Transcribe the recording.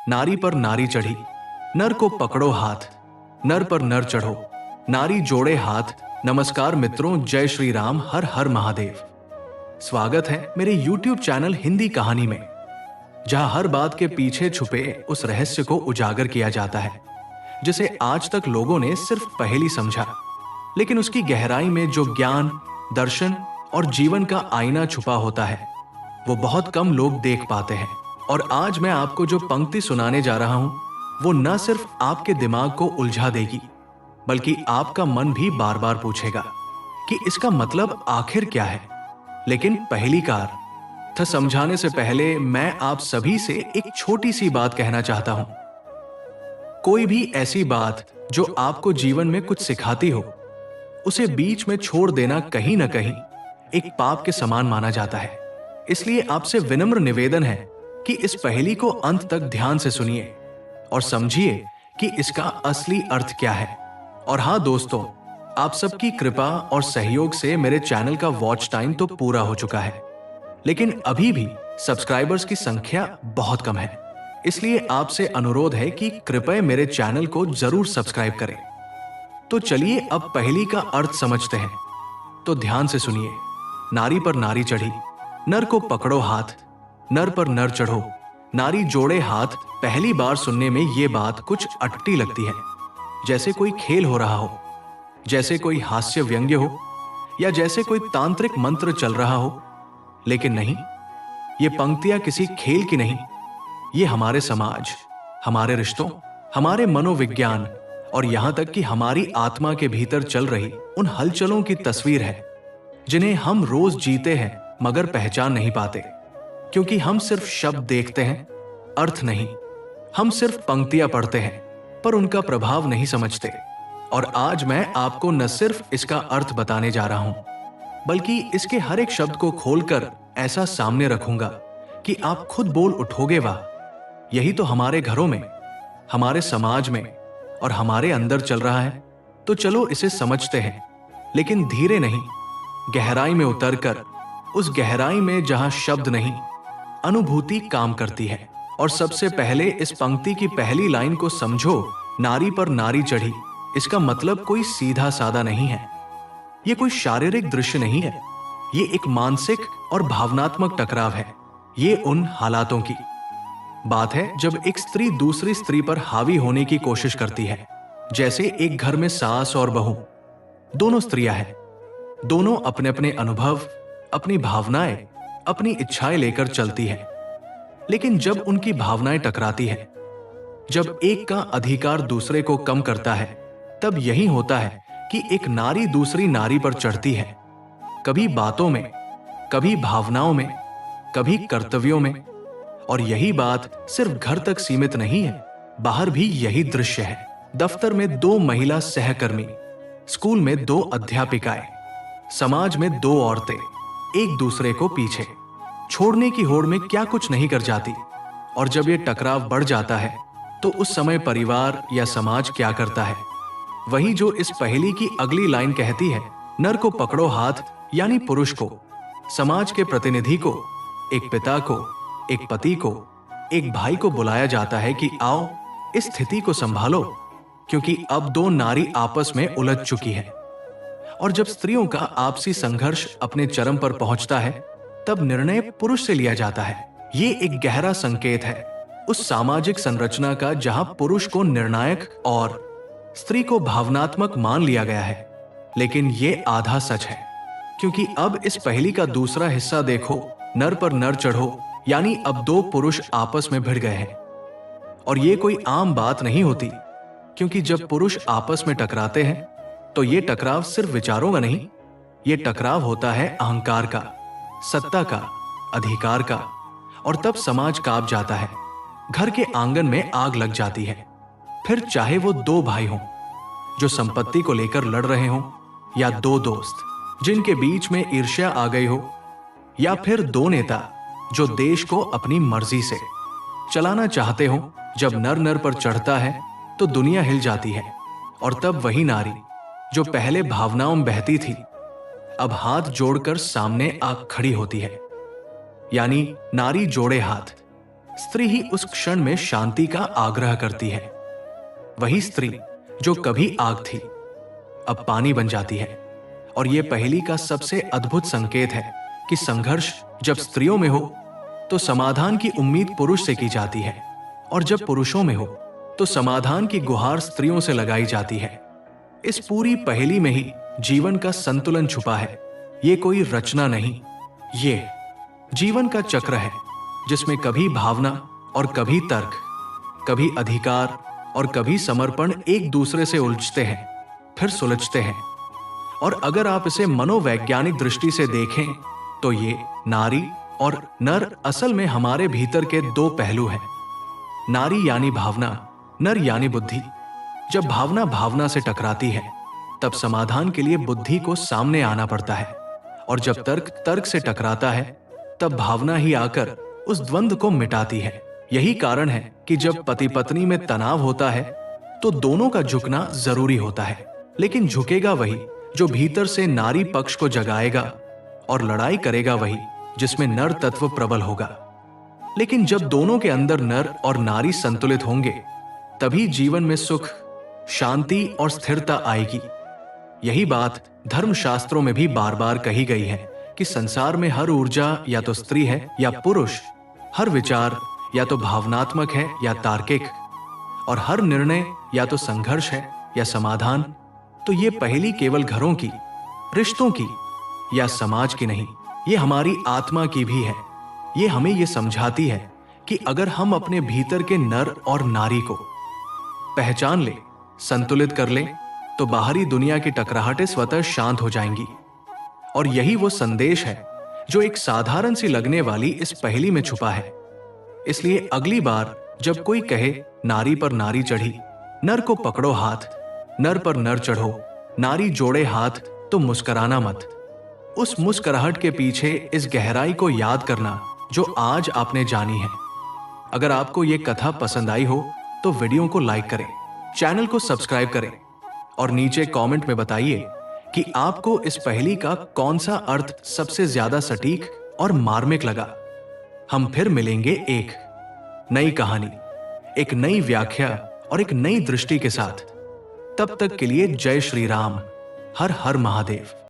नारी पर नारी चढ़ी, नर को पकड़ो हाथ, नर पर नर चढ़ो, नारी जोड़े हाथ। नमस्कार मित्रों, जय श्री राम, हर हर महादेव। स्वागत है मेरे YouTube चैनल हिंदी कहानी में, जहां हर बात के पीछे छुपे उस रहस्य को उजागर किया जाता है जिसे आज तक लोगों ने सिर्फ पहेली समझा, लेकिन उसकी गहराई में जो ज्ञान, दर्शन और जीवन का आईना छुपा होता है वो बहुत कम लोग देख पाते हैं। और आज मैं आपको जो पंक्ति सुनाने जा रहा हूं वो न सिर्फ आपके दिमाग को उलझा देगी, बल्कि आपका मन भी बार बार पूछेगा कि इसका मतलब आखिर क्या है। लेकिन पहली का अर्थ समझाने से पहले मैं आप सभी से एक छोटी सी बात कहना चाहता हूं। कोई भी ऐसी बात जो आपको जीवन में कुछ सिखाती हो, उसे बीच में छोड़ देना कहीं ना कहीं एक पाप के समान माना जाता है। इसलिए आपसे विनम्र निवेदन है कि इस पहेली को अंत तक ध्यान से सुनिए और समझिए कि इसका असली अर्थ क्या है। और हाँ दोस्तों, आप सबकी कृपा और सहयोग से मेरे चैनल का वॉच टाइम तो पूरा हो चुका है, लेकिन अभी भी सब्सक्राइबर्स की संख्या बहुत कम है। इसलिए आपसे अनुरोध है कि कृपया मेरे चैनल को जरूर सब्सक्राइब करें। तो चलिए अब पहेली का अर्थ समझते हैं। तो ध्यान से सुनिए। नारी पर नारी चढ़ी, नर को पकड़ो हाथ, नर पर नर चढ़ो, नारी जोड़े हाथ। पहली बार सुनने में ये बात कुछ अटपटी लगती है, जैसे कोई खेल हो रहा हो, जैसे कोई हास्य व्यंग्य हो, या जैसे कोई तांत्रिक मंत्र चल रहा हो। लेकिन नहीं, ये पंक्तियां किसी खेल की नहीं, ये हमारे समाज, हमारे रिश्तों, हमारे मनोविज्ञान और यहां तक कि हमारी आत्मा के भीतर चल रही उन हलचलों की तस्वीर है जिन्हें हम रोज जीते हैं मगर पहचान नहीं पाते, क्योंकि हम सिर्फ शब्द देखते हैं, अर्थ नहीं। हम सिर्फ पंक्तियां पढ़ते हैं पर उनका प्रभाव नहीं समझते। और आज मैं आपको न सिर्फ इसका अर्थ बताने जा रहा हूं, बल्कि इसके हर एक शब्द को खोलकर ऐसा सामने रखूंगा कि आप खुद बोल उठोगे, वाह, यही तो हमारे घरों में, हमारे समाज में और हमारे अंदर चल रहा है। तो चलो इसे समझते हैं, लेकिन धीरे नहीं, गहराई में उतरकर, उस गहराई में जहां शब्द नहीं, अनुभूति काम करती है। और सबसे पहले इस पंक्ति की पहली लाइन को समझो। नारी पर नारी चढ़ी, इसका मतलब कोई सीधा सादा नहीं है। यह कोई शारीरिक दृश्य नहीं है, ये एक मानसिक और भावनात्मक टकराव है। ये उन हालातों की बात है जब एक स्त्री दूसरी स्त्री पर हावी होने की कोशिश करती है। जैसे एक घर में सास और बहू, दोनों स्त्रियां हैं, दोनों अपने अपने अनुभव, अपनी भावनाएं, अपनी इच्छाएं लेकर चलती हैं। लेकिन जब उनकी भावनाएं टकराती हैं, जब एक का अधिकार दूसरे को कम करता है, तब यही होता है कि एक नारी दूसरी नारी पर चढ़ती है। कभी बातों में, कभी भावनाओं में, कभी कर्तव्यों में। और यही बात सिर्फ घर तक सीमित नहीं है, बाहर भी यही दृश्य है। दफ्तर में दो महिला सहकर्मी, स्कूल में दो अध्यापिकाएं, समाज में दो औरतें एक दूसरे को पीछे छोड़ने की होड़ में क्या कुछ नहीं कर जाती। और जब ये टकराव बढ़ जाता है तो उस समय परिवार या समाज क्या करता है? वही जो इस पहेली की अगली लाइन कहती है। नर को पकड़ो हाथ, यानी पुरुष को, समाज के प्रतिनिधि को, एक पिता को, एक पति को, एक भाई को बुलाया जाता है कि आओ इस स्थिति को संभालो, क्योंकि अब दो नारी आपस में उलझ चुकी है। और जब स्त्रियों का आपसी संघर्ष अपने चरम पर पहुंचता है, तब निर्णय पुरुष से लिया जाता है। ये एक गहरा संकेत है उस सामाजिक संरचना का जहां पुरुष को निर्णायक और स्त्री को भावनात्मक मान लिया गया है। लेकिन ये आधा सच है, क्योंकि अब इस पहेली का दूसरा हिस्सा देखो। नर पर नर चढ़ो, यानी अब दो पुरुष आपस में भिड़ गए हैं। और ये कोई आम बात नहीं होती, क्योंकि जब पुरुष आपस में टकराते हैं तो ये टकराव सिर्फ विचारों का नहीं, ये टकराव होता है अहंकार का, सत्ता का, अधिकार का। और तब समाज कांप जाता है, घर के आंगन में आग लग जाती है। फिर चाहे वो दो भाई हों जो संपत्ति को लेकर लड़ रहे हों, या दो दोस्त जिनके बीच में ईर्ष्या आ गई हो, या फिर दो नेता जो देश को अपनी मर्जी से चलाना चाहते हो। जब नर नर पर चढ़ता है तो दुनिया हिल जाती है। और तब वही नारी जो पहले भावनाओं में बहती थी, अब हाथ जोड़कर सामने आ खड़ी होती है। यानी नारी जोड़े हाथ, स्त्री ही उस क्षण में शांति का आग्रह करती है। वही स्त्री जो कभी आग थी अब पानी बन जाती है। और यह पहेली का सबसे अद्भुत संकेत है कि संघर्ष जब स्त्रियों में हो तो समाधान की उम्मीद पुरुष से की जाती है, और जब पुरुषों में हो तो समाधान की गुहार स्त्रियों से लगाई जाती है। इस पूरी पहेली में ही जीवन का संतुलन छुपा है। ये कोई रचना नहीं, ये जीवन का चक्र है जिसमें कभी भावना और कभी तर्क, कभी अधिकार और कभी समर्पण एक दूसरे से उलझते हैं, फिर सुलझते हैं। और अगर आप इसे मनोवैज्ञानिक दृष्टि से देखें तो ये नारी और नर असल में हमारे भीतर के दो पहलू हैं। नारी यानी भावना, नर यानी बुद्धि। जब भावना भावना से टकराती है तब समाधान के लिए बुद्धि को सामने आना पड़ता है, और जब तर्क तर्क से टकराता है तब भावना ही आकर उस द्वंद्व को मिटाती है। यही कारण है कि जब पति पत्नी में तनाव होता है तो दोनों का झुकना जरूरी होता है, लेकिन झुकेगा वही जो भीतर से नारी पक्ष को जगाएगा, और लड़ाई करेगा वही जिसमें नर तत्व प्रबल होगा। लेकिन जब दोनों के अंदर नर और नारी संतुलित होंगे तभी जीवन में सुख, शांति और स्थिरता आएगी। यही बात धर्मशास्त्रों में भी बार बार कही गई है कि संसार में हर ऊर्जा या तो स्त्री है या पुरुष, हर विचार या तो भावनात्मक है या तार्किक, और हर निर्णय या तो संघर्ष है या समाधान। तो ये पहेली केवल घरों की, रिश्तों की या समाज की नहीं, ये हमारी आत्मा की भी है। ये हमें ये समझाती है कि अगर हम अपने भीतर के नर और नारी को पहचान ले, संतुलित कर ले, तो बाहरी दुनिया की टकराहटें स्वतः शांत हो जाएंगी। और यही वो संदेश है जो एक साधारण सी लगने वाली इस पहेली में छुपा है। इसलिए अगली बार जब कोई कहे नारी पर नारी चढ़ी, नर को पकड़ो हाथ, नर पर नर चढ़ो, नारी जोड़े हाथ, तो मुस्कुराना मत। उस मुस्कुराहट के पीछे इस गहराई को याद करना जो आज आपने जानी है। अगर आपको ये कथा पसंद आई हो तो वीडियो को लाइक करें, चैनल को सब्सक्राइब करें, और नीचे कमेंट में बताइए कि आपको इस पहेली का कौन सा अर्थ सबसे ज्यादा सटीक और मार्मिक लगा। हम फिर मिलेंगे एक नई कहानी, एक नई व्याख्या और एक नई दृष्टि के साथ। तब तक के लिए जय श्री राम, हर हर महादेव।